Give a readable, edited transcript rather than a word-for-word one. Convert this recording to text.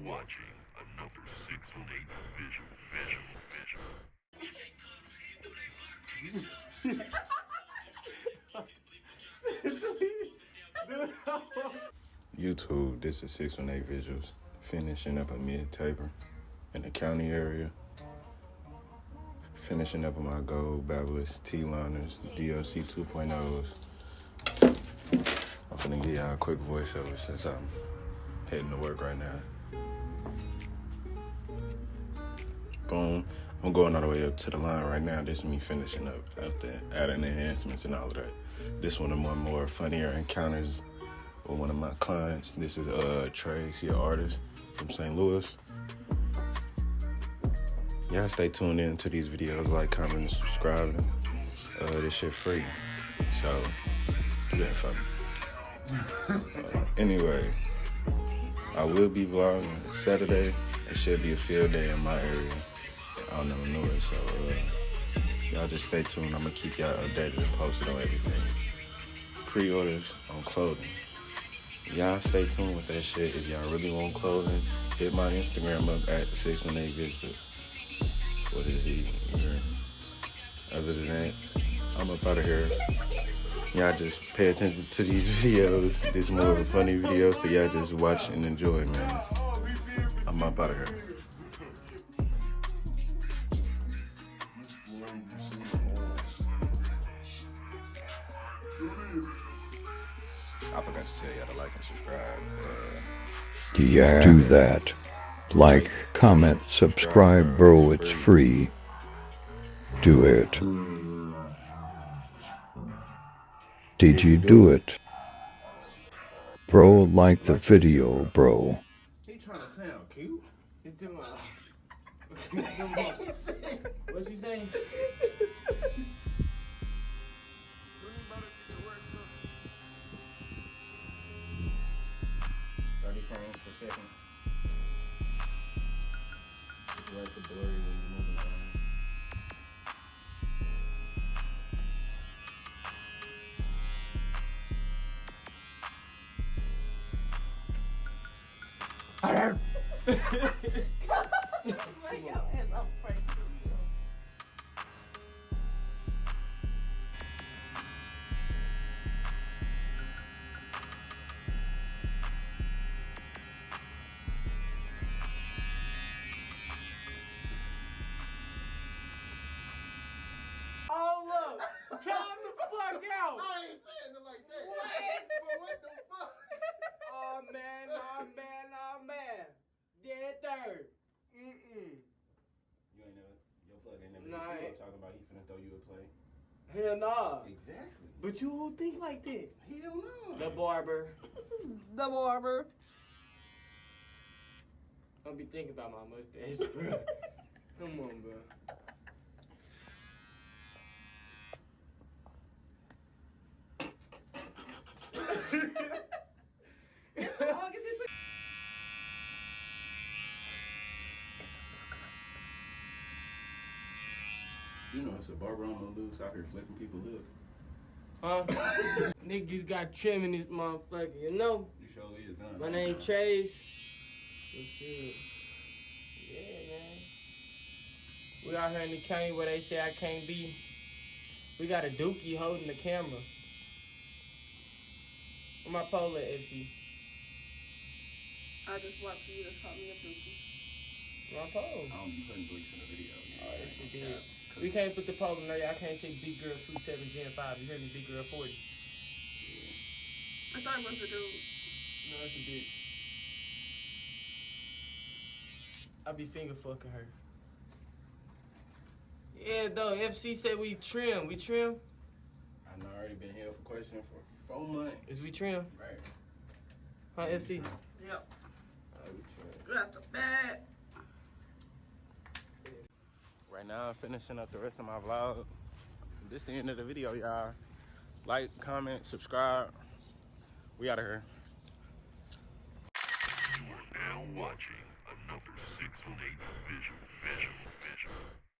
watching another 618 YouTube, this is 618 Visuals, finishing up a mid-taper in the county area, finishing up on my gold Babyliss T-liners, DLC 2.0s. I'm finna give y'all a quick voiceover since I'm heading to work right now. I'm going all the way up to the line right now. This is me finishing up after adding enhancements and all of that. This one of my more funnier encounters with one of my clients. This is Trace, he an artist from St. Louis. Y'all stay tuned in to these videos, like, comment, and subscribing. This shit free, so do that for me. Anyway, I will be vlogging Saturday. It should be a field day in my area. I don't know it, so y'all just stay tuned. I'm gonna keep y'all updated and posted on everything. Pre-orders on clothing. Y'all stay tuned with that shit. If y'all really want clothing, hit my Instagram up at 618 Visuals. What is he? Other than that, I'm up out of here. Y'all just pay attention to these videos. This is more of a funny video, so y'all just watch and enjoy, man. I'm up out of here. I forgot to tell y'all to like and subscribe. Yeah, do that. Like, comment, subscribe, bro, it's free. Do it. Did you do it? Bro, like the video, bro. He trying to sound cute. What you say? 30 frames per second. It's right to blurry when you're moving around. Oh look! Tell him the fuck out! I ain't saying it like that. What? But what the fuck? Oh man, oh man, oh man. Dead third. You ain't never, your plug ain't never Nah, hit you up talking about he finna throw you a play. Hell nah. Exactly. But you who think like that? Hell no. The barber. The barber. I'll be thinking about my mustache, bro. Come on, bro. You know, it's a barber on the loose out here flipping people lips. Huh? Niggas got trim in this motherfucker, you know? You sure is done. My name Trace. And shit. Yeah, man. We out here in the county where they say I can't be. We got a dookie holding the camera. Where my pole at, FC? I just want you to call me a dookie. My pole. I don't be putting bleeps in the video. Oh, that shit did. We can't put the pole in there. Y'all can't say Big Girl 27 Gen 5. You hear me? Big Girl 40. I thought it was a dude. No, it's a bitch. I be finger fucking her. Yeah, though. FC said we trim. We trim? I know I already been here for question for 4 months. Is we trim? Right. Huh, FC? Yep. Oh, we trim. Got the bag. Right now, I'm finishing up the rest of my vlog. This is the end of the video, y'all. Like, comment, subscribe. We out of here. You are now watching another 618 Visual.